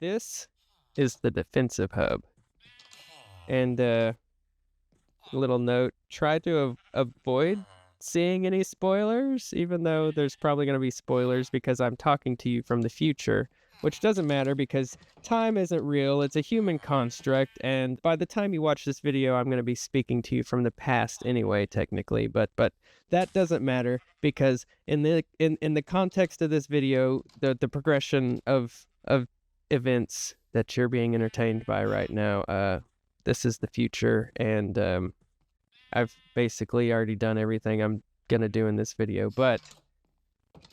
This is the defensive hub. And little note, try to avoid seeing any spoilers, even though there's probably going to be spoilers because I'm talking to you from the future, which doesn't matter because time isn't real. It's a human construct, and by the time you watch this video, I'm going to be speaking to you from the past anyway, technically, but that doesn't matter because in the context of this video, the progression of events that you're being entertained by right now, this is the future, and I've basically already done everything I'm gonna do in this video, but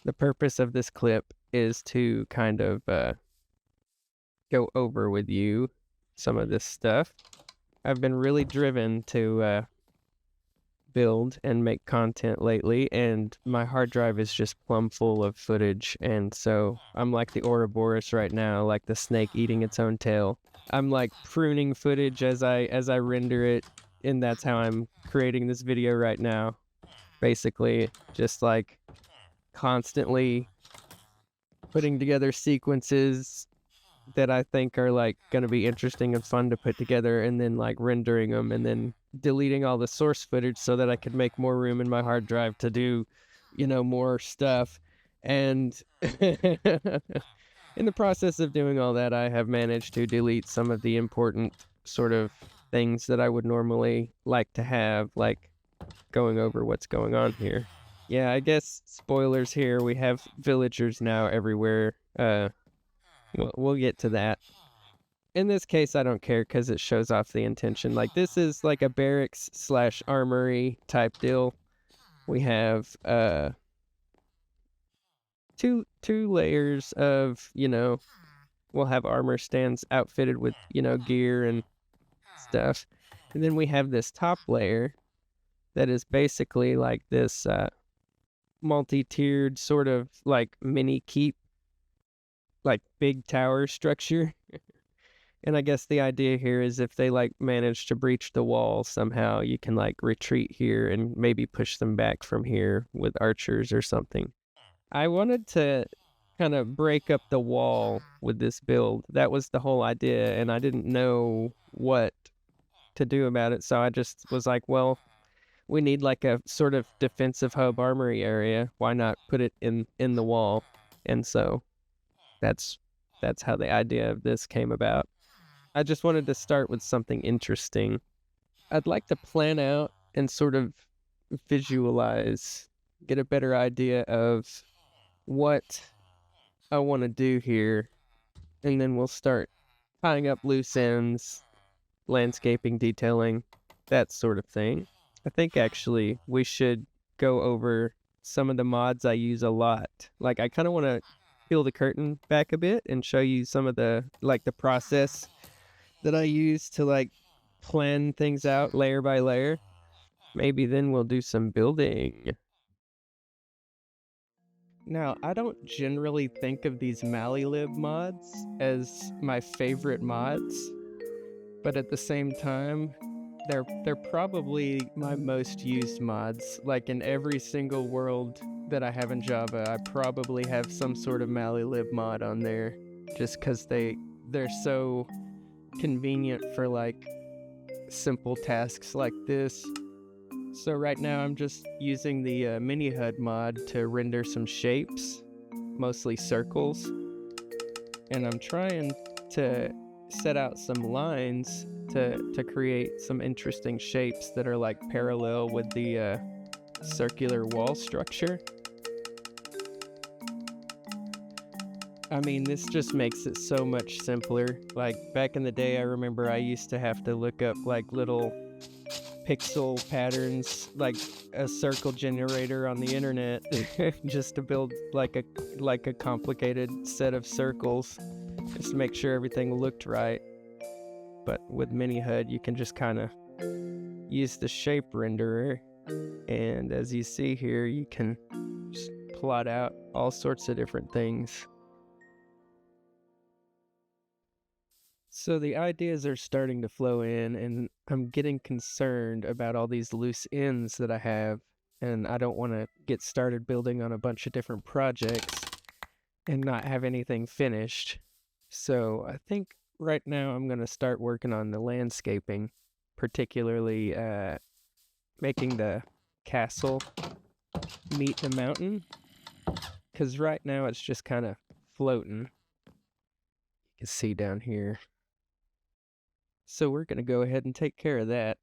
the purpose of this clip is to kind of go over with you some of this stuff. I've been really driven to build and make content lately, and my hard drive is just plumb full of footage, and so I'm like the Ouroboros right now, like the snake eating its own tail. I'm like pruning footage as I render it, and that's how I'm creating this video right now. Basically, just like constantly putting together sequences that I think are like going to be interesting and fun to put together, and then like rendering them and then deleting all the source footage so that I could make more room in my hard drive to do, more stuff. And in the process of doing all that, I have managed to delete some of the important sort of things that I would normally like to have, like going over what's going on here. Yeah, I guess spoilers here. We have villagers now everywhere. We'll get to that. In this case, I don't care because it shows off the intention. Like, this is like a barracks / armory type deal. We have two layers of, we'll have armor stands outfitted with, gear and stuff. And then we have this top layer that is basically like this multi-tiered sort of like mini keep, like big tower structure. And I guess the idea here is if they like manage to breach the wall somehow, you can like retreat here and maybe push them back from here with archers or something. I wanted to kind of break up the wall with this build. That was the whole idea, and I didn't know what to do about it, so I just was like, well, we need like a sort of defensive hub armory area. Why not put it in the wall? And so that's how the idea of this came about. I just wanted to start with something interesting. I'd like to plan out and sort of visualize, get a better idea of what I want to do here, and then we'll start tying up loose ends, landscaping, detailing, that sort of thing. I think actually we should go over some of the mods I use a lot. Like, I kind of want to peel the curtain back a bit and show you some of the process that I use to like plan things out layer by layer. Maybe then we'll do some building. Now, I don't generally think of these Malilib mods as my favorite mods, but at the same time, they're probably my most used mods. Like, in every single world that I have in Java, I probably have some sort of Malilib mod on there, just because they're so convenient for like simple tasks like this. So right now I'm just using the mini HUD mod to render some shapes, mostly circles, and I'm trying to set out some lines to create some interesting shapes that are like parallel with the circular wall structure. I mean, this just makes it so much simpler. Like, back in the day, I remember I used to have to look up like little pixel patterns, like a circle generator on the internet, just to build like a complicated set of circles, just to make sure everything looked right. But with Mini HUD, you can just kind of use the shape renderer, and as you see here, you can just plot out all sorts of different things. So the ideas are starting to flow in, and I'm getting concerned about all these loose ends that I have, and I don't want to get started building on a bunch of different projects and not have anything finished. So I think right now I'm going to start working on the landscaping, particularly making the castle meet the mountain, because right now it's just kind of floating. You can see down here. So we're going to go ahead and take care of that.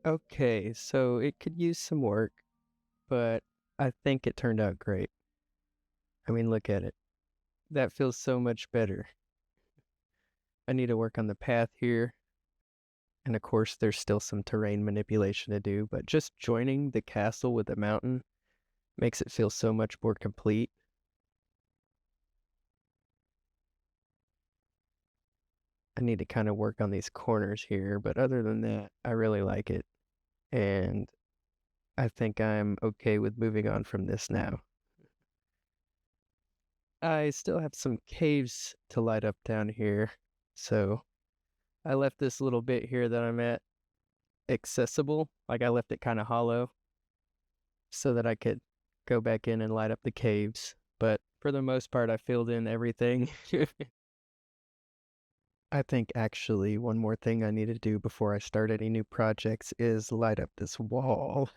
Okay, so it could use some work, but I think it turned out great. I mean, look at it. That feels so much better. I need to work on the path here. And of course, there's still some terrain manipulation to do, but just joining the castle with the mountain makes it feel so much more complete. I need to kind of work on these corners here, but other than that, I really like it. And I think I'm okay with moving on from this now. I still have some caves to light up down here, so I left this little bit here that I'm at accessible. Like I left it kind of hollow so that I could go back in and light up the caves. But for the most part, I filled in everything. I think actually one more thing I need to do before I start any new projects is light up this wall.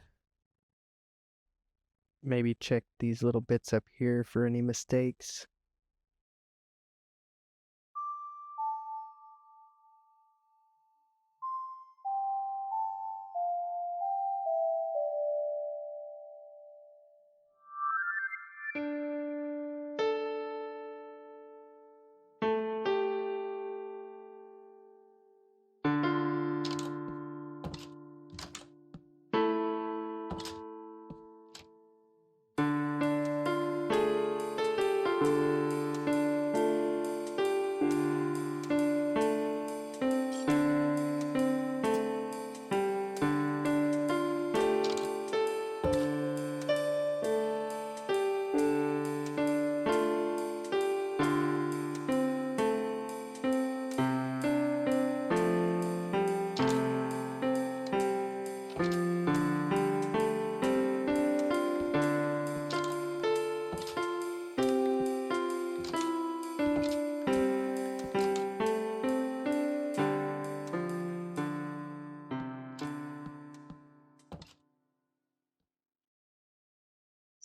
Maybe check these little bits up here for any mistakes.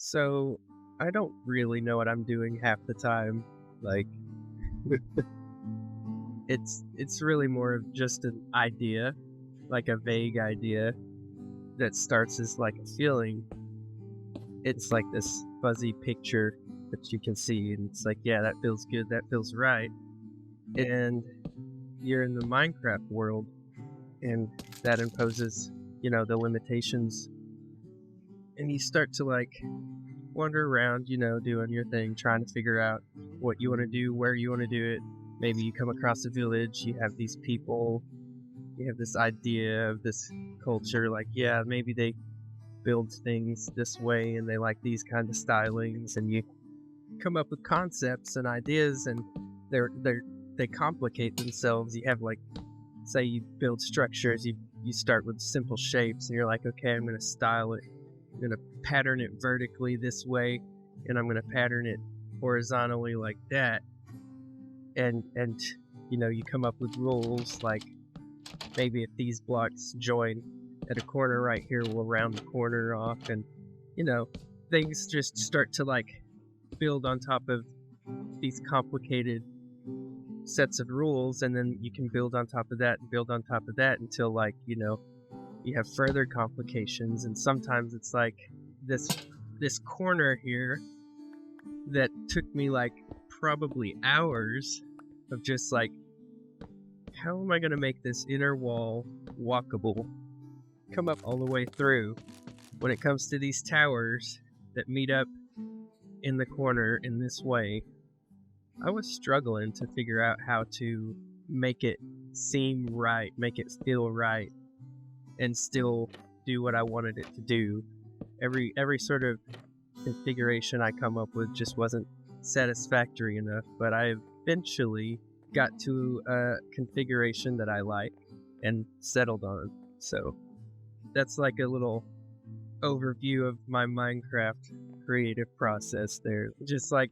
So, I don't really know what I'm doing half the time. Like, it's really more of just an idea, like a vague idea that starts as like a feeling. It's like this fuzzy picture that you can see, and it's like, yeah, that feels good, that feels right. And you're in the Minecraft world, and that imposes, the limitations. And you start to like wander around, doing your thing, trying to figure out what you want to do, where you want to do it. maybe you come across a village, you have these people, you have this idea of this culture, like, yeah, maybe they build things this way and they like these kind of stylings, and you come up with concepts and ideas, and they complicate themselves. You have, like, say you build structures, you start with simple shapes, and you're like, okay, I'm going to style it, I'm going to pattern it vertically this way, and I'm going to pattern it horizontally like that, and you know, you come up with rules, like maybe if these blocks join at a corner right here, we'll round the corner off, and you know, things just start to like build on top of these complicated sets of rules, and then you can build on top of that and build on top of that until, like, you know, you have further complications. And sometimes it's like this corner here that took me like probably hours of just like, how am I going to make this inner wall walkable, come up all the way through when it comes to these towers that meet up in the corner in this way. I was struggling to figure out how to make it seem right, make it feel right, and still do what I wanted it to do. Every sort of configuration I come up with just wasn't satisfactory enough, but I eventually got to a configuration that I like and settled on. So that's like a little overview of my Minecraft creative process there. Just like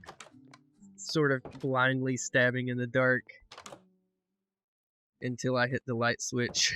sort of blindly stabbing in the dark until I hit the light switch.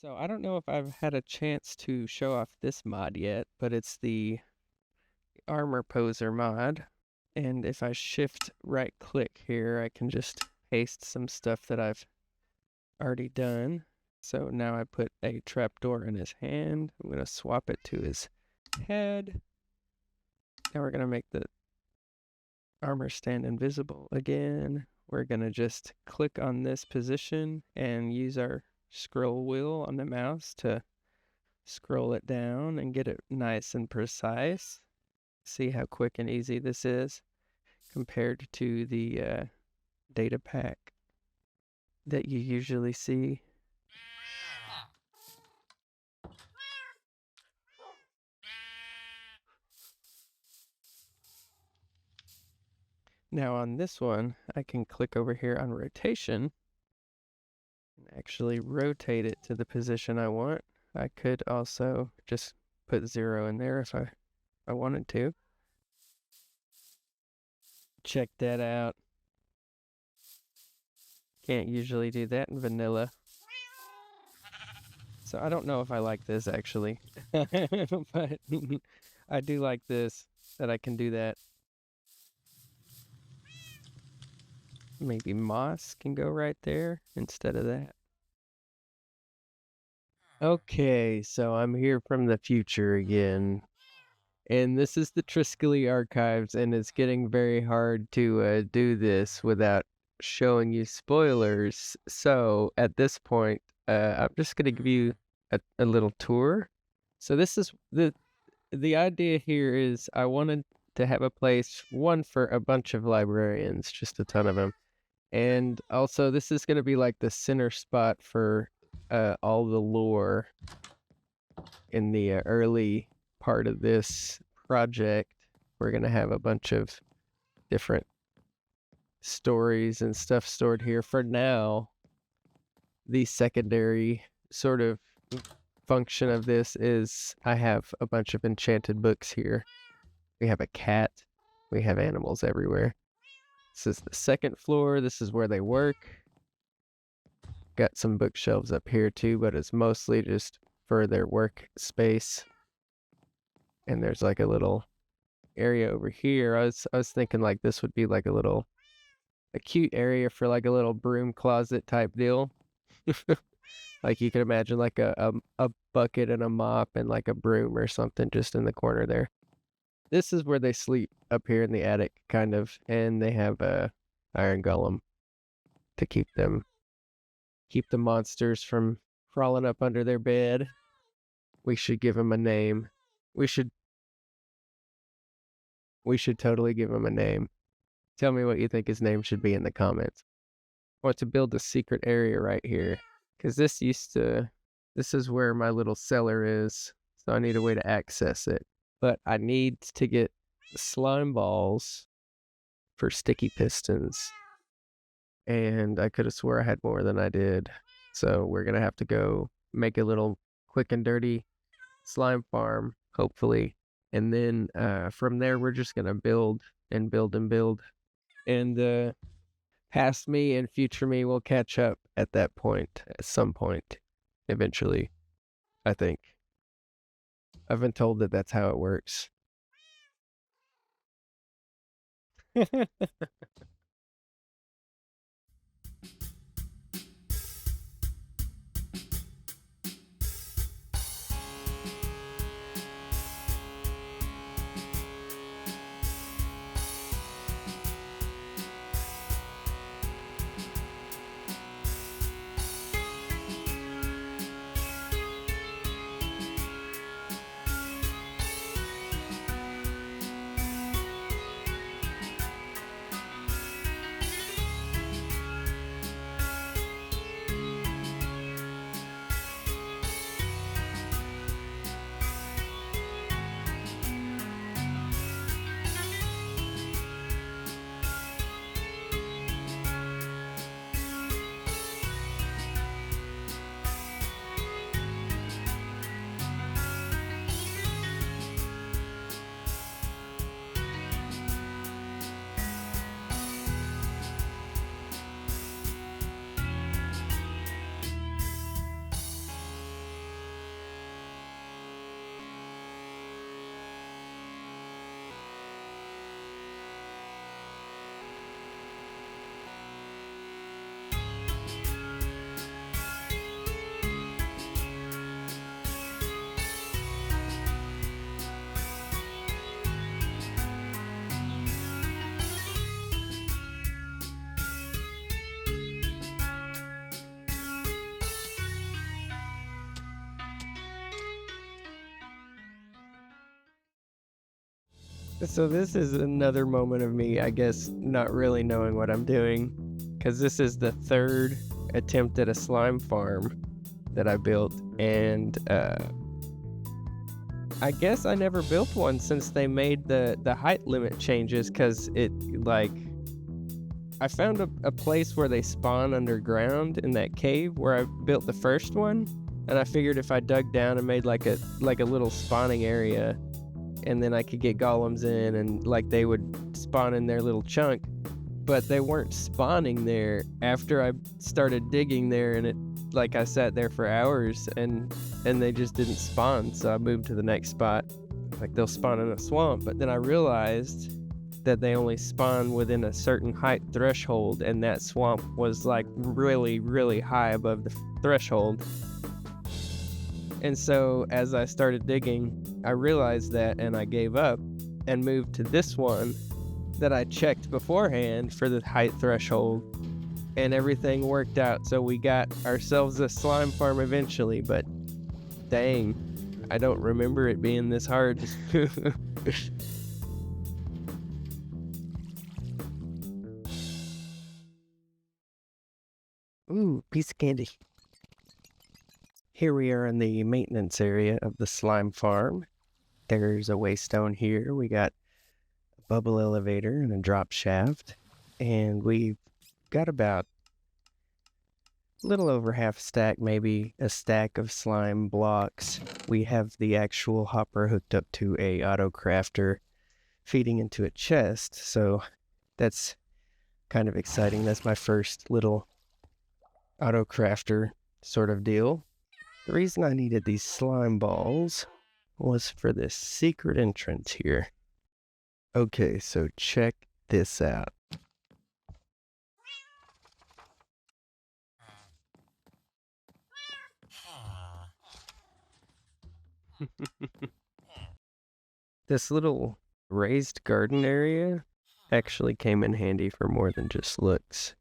So I don't know if I've had a chance to show off this mod yet, but it's the Armor Poser mod. And if I shift right click here, I can just paste some stuff that I've already done. So now I put a trapdoor in his hand. I'm going to swap it to his head. Now we're going to make the armor stand invisible again. We're going to just click on this position and use our scroll wheel on the mouse to scroll it down and get it nice and precise. See how quick and easy this is compared to the data pack that you usually see. Now on this one, I can click over here on rotation and actually rotate it to the position I want. I could also just put 0 in there if I wanted to. Check that out. Can't usually do that in vanilla. So I don't know if I like this actually, but I do like this, that I can do that. Maybe moss can go right there instead of that. Okay, so I'm here from the future again. And this is the Triskele Archives, and it's getting very hard to do this without showing you spoilers. So at this point, I'm just going to give you a little tour. So this is the idea here is I wanted to have a place, one for a bunch of librarians, just a ton of them. And also this is going to be like the center spot for all the lore in the early part of this project. We're going to have a bunch of different stories and stuff stored here. For now, the secondary sort of function of this is I have a bunch of enchanted books here. We have a cat. We have animals everywhere. This is the second floor. This is where they work. Got some bookshelves up here too, but it's mostly just for their work space. And there's like a little area over here. I was thinking like this would be like a cute area for like a little broom closet type deal. Like you could imagine like a bucket and a mop and like a broom or something just in the corner there. This is where they sleep up here in the attic, kind of, and they have a iron golem to keep the monsters from crawling up under their bed. We should give him a name. We should totally give him a name. Tell me what you think his name should be in the comments. I want to build a secret area right here, because this is where my little cellar is, so I need a way to access it. But I need to get slime balls for sticky pistons. And I could have swore I had more than I did. So we're going to have to go make a little quick and dirty slime farm, hopefully. And then from there, we're just going to build and build and build. And past me and future me will catch up at that point, at some point, eventually, I think. I've been told that that's how it works. So this is another moment of me, I guess, not really knowing what I'm doing, because this is the third attempt at a slime farm that I built, and I guess I never built one since they made the height limit changes, because it, like, I found a place where they spawn underground in that cave where I built the first one, and I figured if I dug down and made like a little spawning area, and then I could get golems in, and like they would spawn in their little chunk, but they weren't spawning there after I started digging there, and it, like, I sat there for hours and they just didn't spawn, so I moved to the next spot. Like, they'll spawn in a swamp, but then I realized that they only spawn within a certain height threshold, and that swamp was like really, really high above the threshold. And so as I started digging, I realized that, and I gave up and moved to this one that I checked beforehand for the height threshold, and everything worked out. So we got ourselves a slime farm eventually, but dang, I don't remember it being this hard. Ooh, piece of candy. Here we are in the maintenance area of the slime farm. There's a waystone here. We got a bubble elevator and a drop shaft. And we've got about a little over half a stack, maybe a stack of slime blocks. We have the actual hopper hooked up to a auto crafter feeding into a chest. So that's kind of exciting. That's my first little auto crafter sort of deal. The reason I needed these slime balls was for this secret entrance here. Okay, so check this out. This little raised garden area actually came in handy for more than just looks.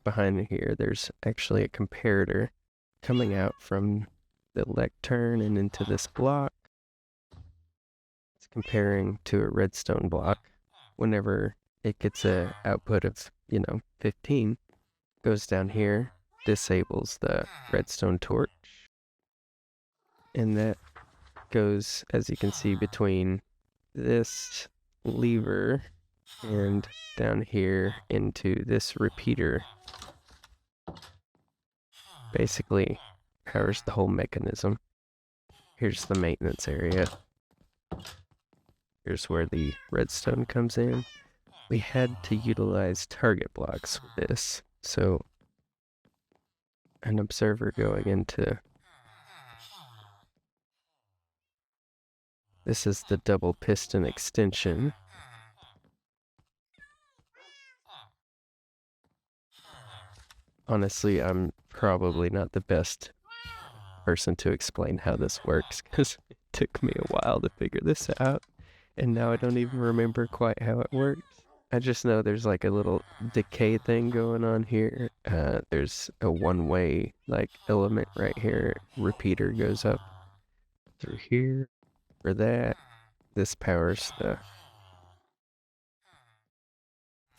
Behind here, there's actually a comparator coming out from the lectern and into this block. It's comparing to a redstone block. Whenever it gets a output of, 15, goes down here, disables the redstone torch, and that goes, as you can see, between this lever and down here into this repeater. Basically powers the whole mechanism. Here's the maintenance area. Here's where the redstone comes in. We had to utilize target blocks with this, so an observer going into this is the double piston extension. Honestly, I'm probably not the best person to explain how this works, because it took me a while to figure this out, and now I don't even remember quite how it works. I just know there's like a little decay thing going on here. There's a one-way like element right here. Repeater goes up through here for that. This powers the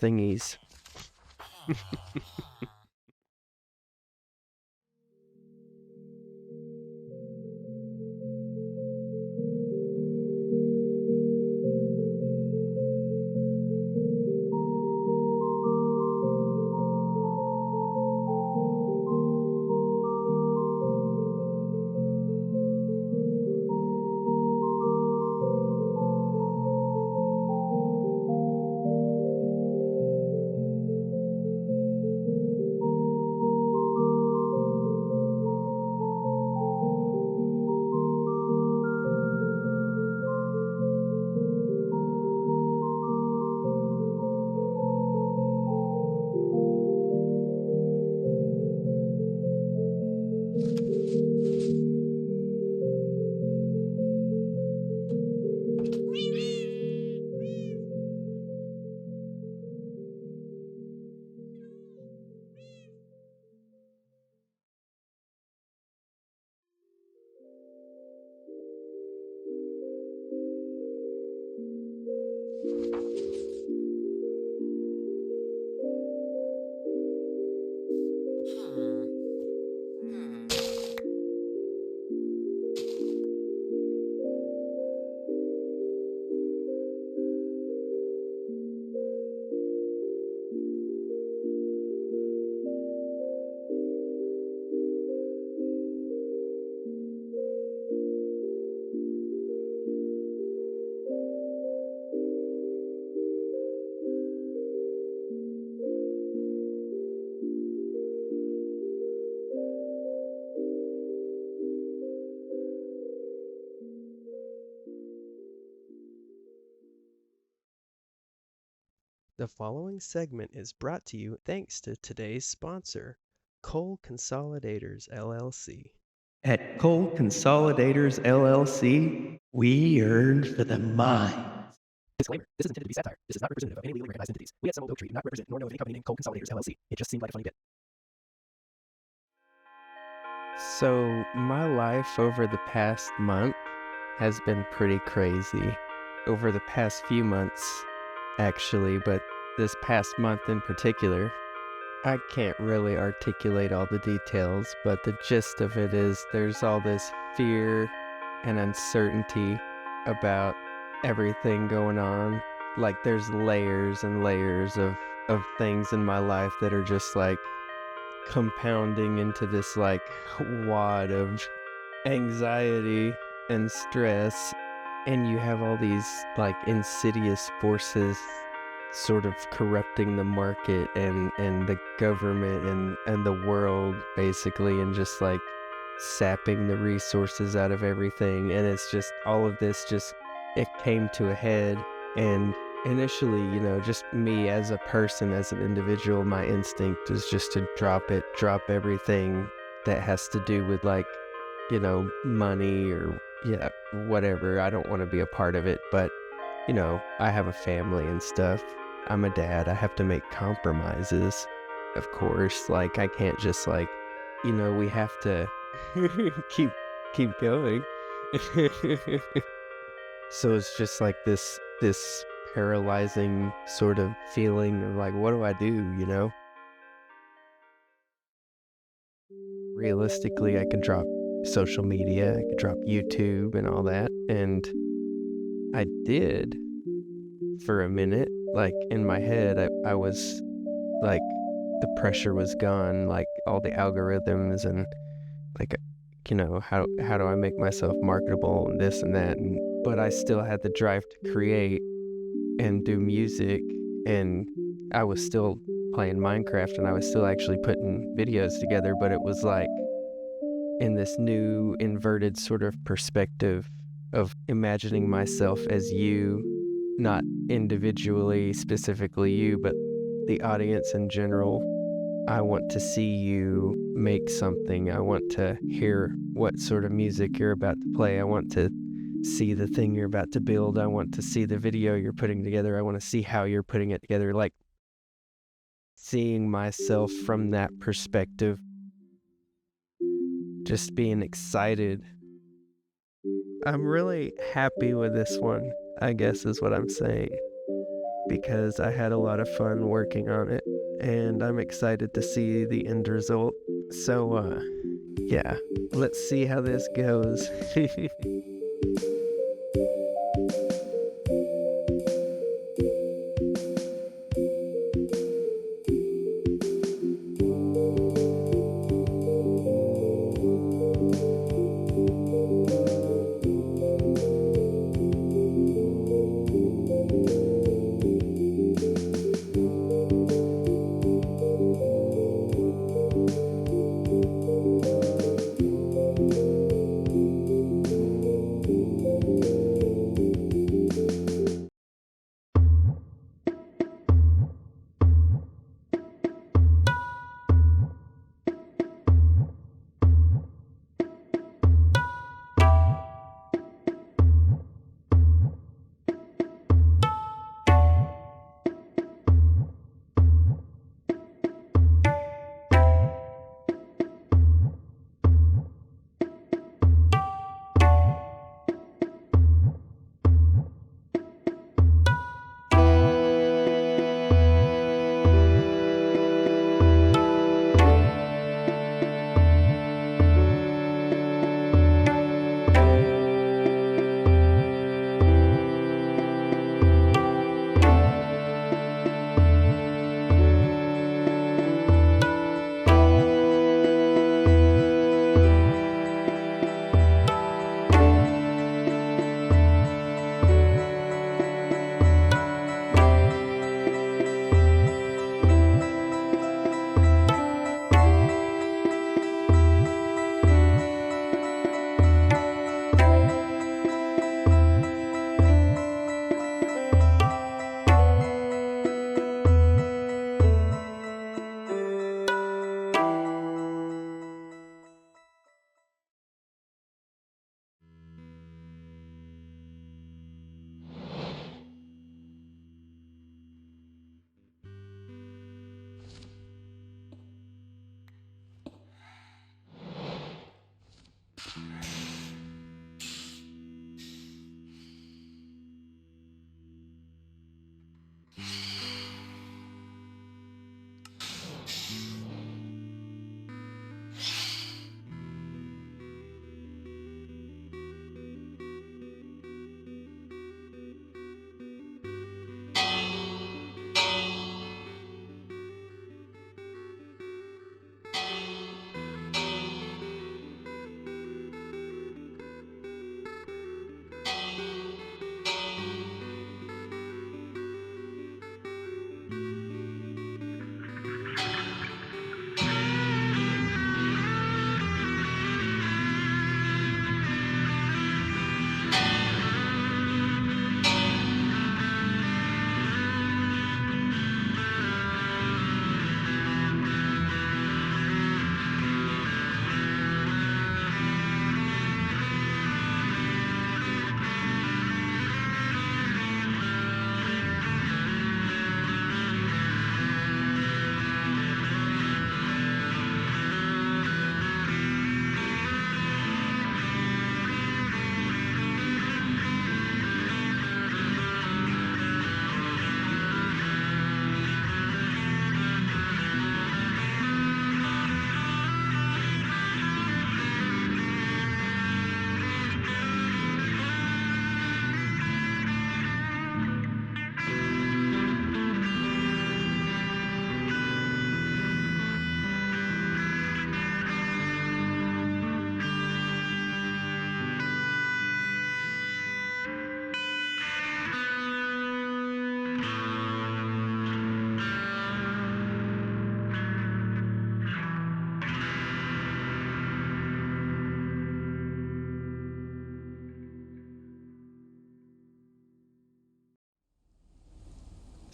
thingies. The following segment is brought to you thanks to today's sponsor, Coal Consolidators LLC. At Coal Consolidators LLC, we earn for the mine. Disclaimer, this is intended to be satire. This is not representative of any legally recognized entities. We at Summer Oak Tree do not represent nor know of any company named Coal Consolidators LLC. It just seemed like a funny bit. So, my life over the past month has been pretty crazy. Over the past few months, actually, but this past month in particular, I can't really articulate all the details, but the gist of it is there's all this fear and uncertainty about everything going on. Like there's layers and layers of things in my life that are just like compounding into this like wad of anxiety and stress. And you have all these like insidious forces sort of corrupting the market and the government and the world basically, and just like sapping the resources out of everything. And it's just all of this just, it came to a head. And initially, you know, just me as a person, as an individual, my instinct was just to drop everything that has to do with like, you know, money or yeah, whatever. I don't want to be a part of it, but you know, I have a family and stuff. I'm a dad. I have to make compromises, of course. Like, I can't just like, you know, we have to keep going. So it's just like this paralyzing sort of feeling of like, what do I do, you know? Realistically, I could drop social media, I could drop YouTube and all that, and I did for a minute. Like in my head, I was like, the pressure was gone, like all the algorithms and like, you know, how do I make myself marketable and this and that, but I still had the drive to create and do music, and I was still playing Minecraft and I was still actually putting videos together, but it was like in this new inverted sort of perspective of imagining myself as you, not individually, specifically you, but the audience in general. I want to see you make something. I want to hear what sort of music you're about to play. I want to see the thing you're about to build. I want to see the video you're putting together. I want to see how you're putting it together. Like seeing myself from that perspective, just being excited. I'm really happy with this one, I guess is what I'm saying, because I had a lot of fun working on it and I'm excited to see the end result. So, yeah, let's see how this goes.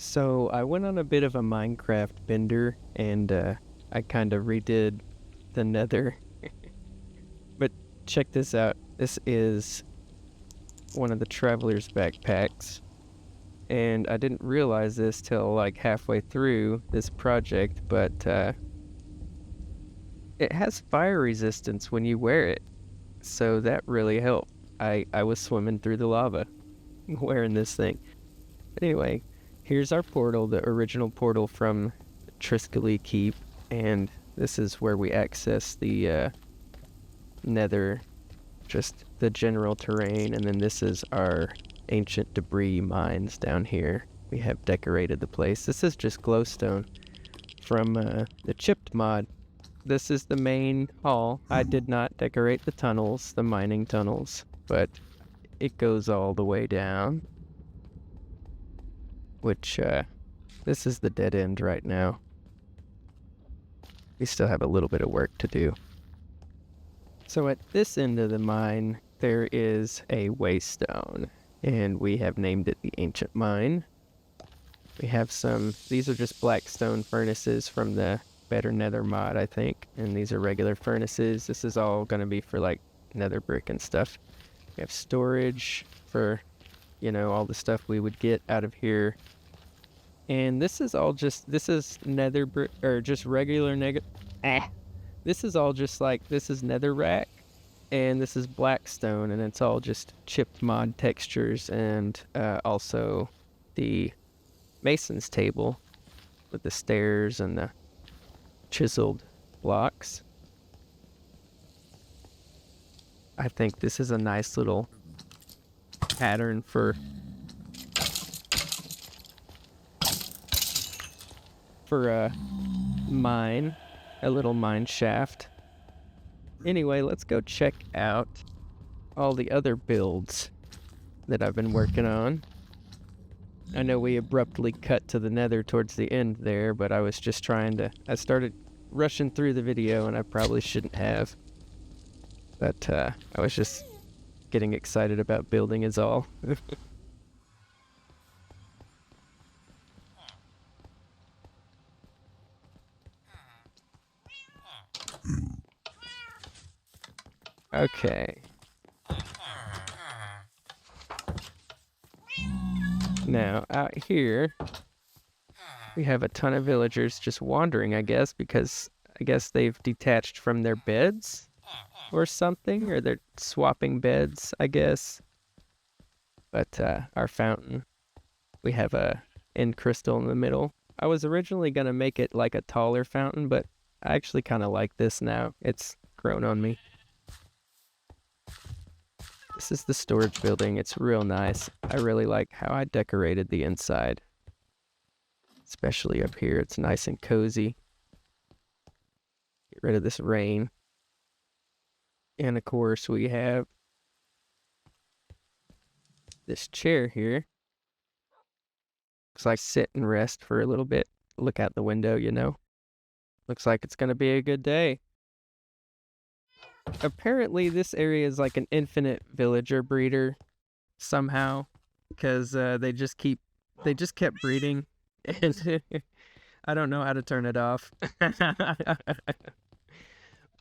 So I went on a bit of a Minecraft bender, and I kind of redid the nether. But check this out. This is one of the traveler's backpacks. And I didn't realize this till like halfway through this project, but it has fire resistance when you wear it. So that really helped. I was swimming through the lava wearing this thing. But anyway, here's our portal, the original portal from Triskele Keep, and this is where we access the nether, just the general terrain, and then this is our ancient debris mines down here. We have decorated the place. This is just glowstone from the chipped mod. This is the main hall. I did not decorate the tunnels, the mining tunnels, but it goes all the way down. Which, this is the dead end right now. We still have a little bit of work to do. So at this end of the mine, there is a waystone, and we have named it the Ancient Mine. We have these are just black stone furnaces from the Better Nether mod, I think, and these are regular furnaces. This is all going to be for like nether brick and stuff. We have storage for, all the stuff we would get out of here. And this is all this is nether brick, or just regular this is all just like, this is netherrack, and this is blackstone, and it's all just chipped mod textures, and also the mason's table with the stairs and the chiseled blocks. I think this is a nice little pattern for a mine, a little mine shaft. Anyway, let's go check out all the other builds that I've been working on. I know we abruptly cut to the nether towards the end there, but I was just I started rushing through the video, and I probably shouldn't have. But I was just getting excited about building is all. Okay. Now, out here, we have a ton of villagers just wandering, I guess, because I guess they've detached from their beds or something, or they're swapping beds, I guess. But our fountain, we have a end crystal in the middle. I was originally going to make it like a taller fountain, but I actually kind of like this now. It's grown on me. This is the storage building. It's real nice. I really like how I decorated the inside. Especially up here. It's nice and cozy. Get rid of this rain. And of course we have this chair here. Looks like sit and rest for a little bit. Look out the window, Looks like it's going to be a good day. Apparently this area is like an infinite villager breeder somehow, because they just kept breeding, and I don't know how to turn it off.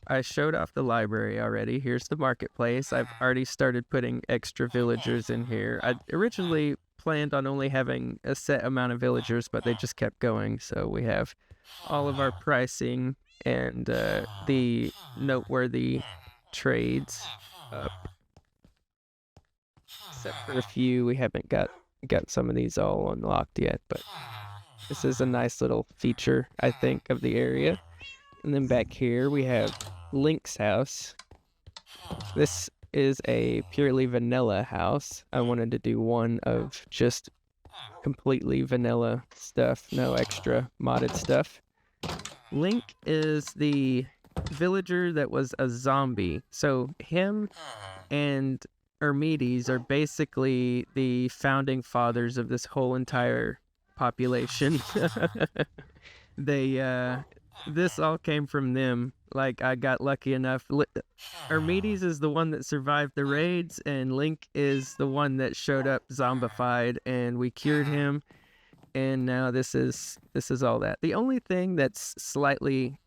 I showed off the library already. Here's the marketplace. I've already started putting extra villagers in here. I originally planned on only having a set amount of villagers, but they just kept going, so we have all of our pricing and the noteworthy trades up. Except for a few, we haven't got some of these all unlocked yet, but this is a nice little feature, I think, of the area. And then back here we have Link's house. This is a purely vanilla house. I wanted to do one of just completely vanilla stuff, no extra modded stuff. Link is the villager that was a zombie. So him and Archimedes are basically the founding fathers of this whole entire population. This all came from them. Like, I got lucky enough. Archimedes is the one that survived the raids, and Link is the one that showed up zombified, and we cured him. And now this is all that. The only thing that's slightly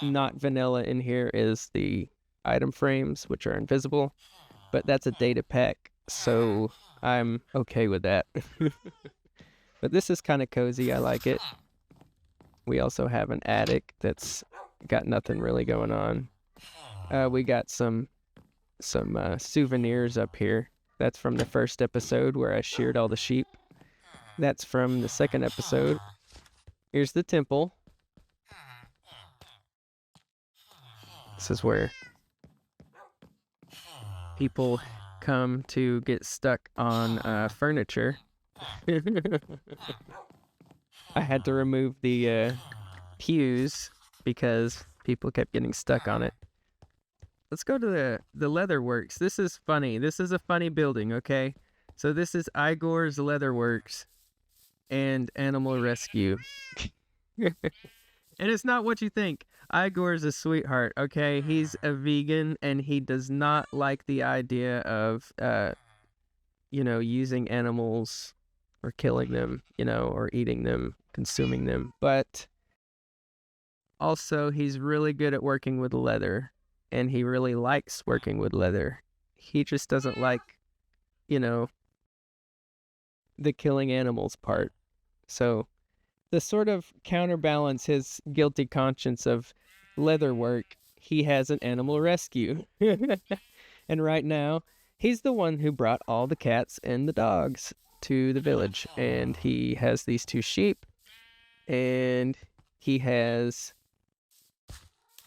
not vanilla in here is the item frames, which are invisible, but that's a data pack, so I'm okay with that. But this is kind of cozy. I like it. We also have an attic that's got nothing really going on. We got some souvenirs up here. That's from the first episode where I sheared all the sheep. That's from the second episode. Here's the temple. This is where people come to get stuck on furniture. I had to remove the pews because people kept getting stuck on it. Let's go to the leather works. This is funny. This is a funny building, okay? So this is Igor's Leather Works and Animal Rescue. And it's not what you think. Igor's a sweetheart, okay? He's a vegan and he does not like the idea of, using animals or killing them, or eating them, consuming them. But also, he's really good at working with leather and he really likes working with leather. He just doesn't like, the killing animals part. So, to sort of counterbalance his guilty conscience of leather work, he has an animal rescue. And right now, he's the one who brought all the cats and the dogs to the village. And he has these 2 sheep. And he has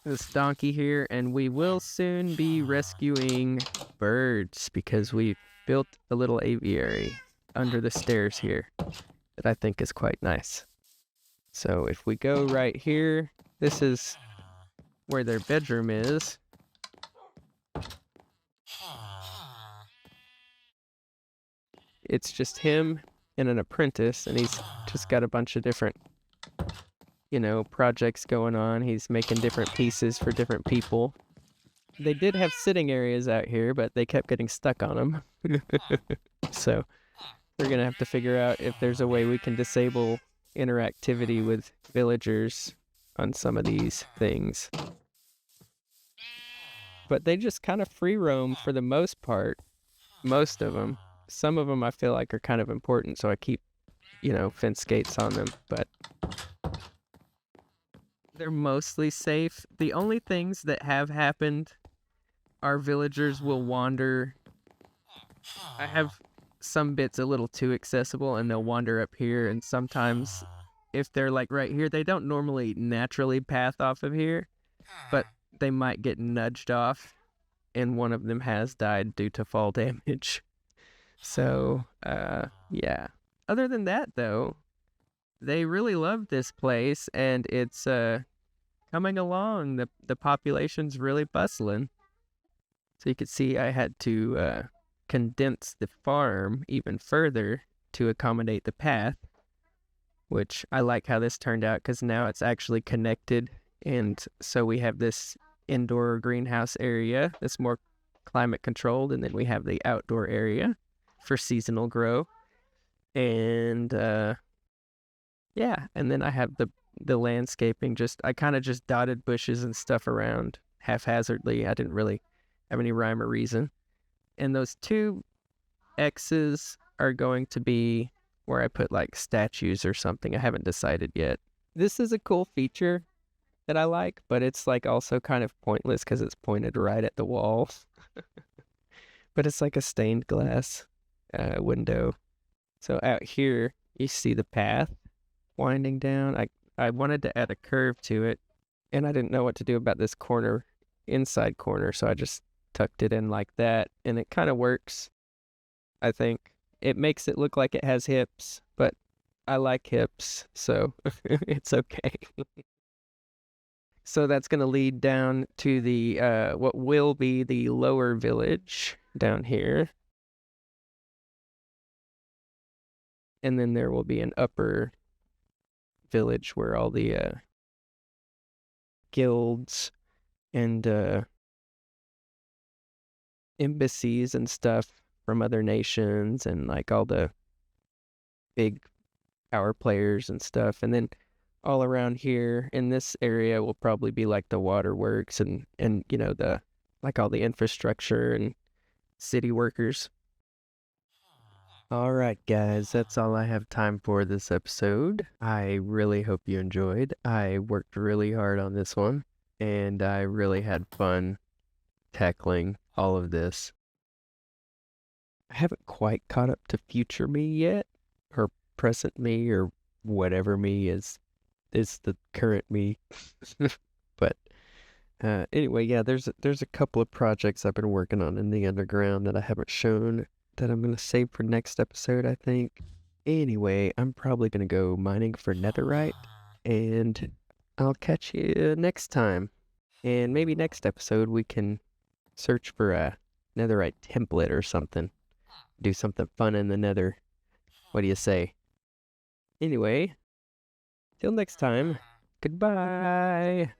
this donkey here. And we will soon be rescuing birds because we built a little aviary under the stairs here that I think is quite nice. So if we go right here, this is where their bedroom is. It's just him and an apprentice, and he's just got a bunch of different, projects going on. He's making different pieces for different people. They did have sitting areas out here, but they kept getting stuck on them. So we're going to have to figure out if there's a way we can disable interactivity with villagers on some of these things. But they just kind of free roam for the most part. Most of them. Some of them I feel like are kind of important, so I keep, fence gates on them. But they're mostly safe. The only things that have happened are villagers will wander. I have some bits a little too accessible and they'll wander up here, and sometimes if they're like right here, they don't normally naturally path off of here, but they might get nudged off, and one of them has died due to fall damage. So yeah, other than that though, they really love this place and it's coming along. The population's really bustling. So you can see I had to condense the farm even further to accommodate the path, which I like how this turned out because now it's actually connected. And so we have this indoor greenhouse area that's more climate controlled, and then we have the outdoor area for seasonal grow. And yeah, and then I have the landscaping. I kind of just dotted bushes and stuff around haphazardly. I didn't really have any rhyme or reason. And those 2 X's are going to be where I put like statues or something. I haven't decided yet. This is a cool feature that I like, but it's like also kind of pointless because it's pointed right at the wall. But it's like a stained glass window. So out here, you see the path winding down. I wanted to add a curve to it, and I didn't know what to do about this inside corner, so I just tucked it in like that, and it kind of works, I think. It makes it look like it has hips, but I like hips, so it's okay. So that's going to lead down to the what will be the lower village down here. And then there will be an upper village where all the guilds and embassies and stuff from other nations and like all the big power players and stuff. And then all around here in this area will probably be like the waterworks and you know, the like all the infrastructure and city workers. All right, guys, that's all I have time for this episode. I really hope you enjoyed. I worked really hard on this one, and I really had fun tackling all of this. I haven't quite caught up to future me yet, or present me, or whatever me is the current me. But anyway, yeah, there's a couple of projects I've been working on in the underground that I haven't shown that I'm gonna save for next episode, I think. Anyway, I'm probably gonna go mining for netherite, and I'll catch you next time. And maybe next episode we can search for a netherite template or something. Do something fun in the nether. What do you say? Anyway, till next time, goodbye.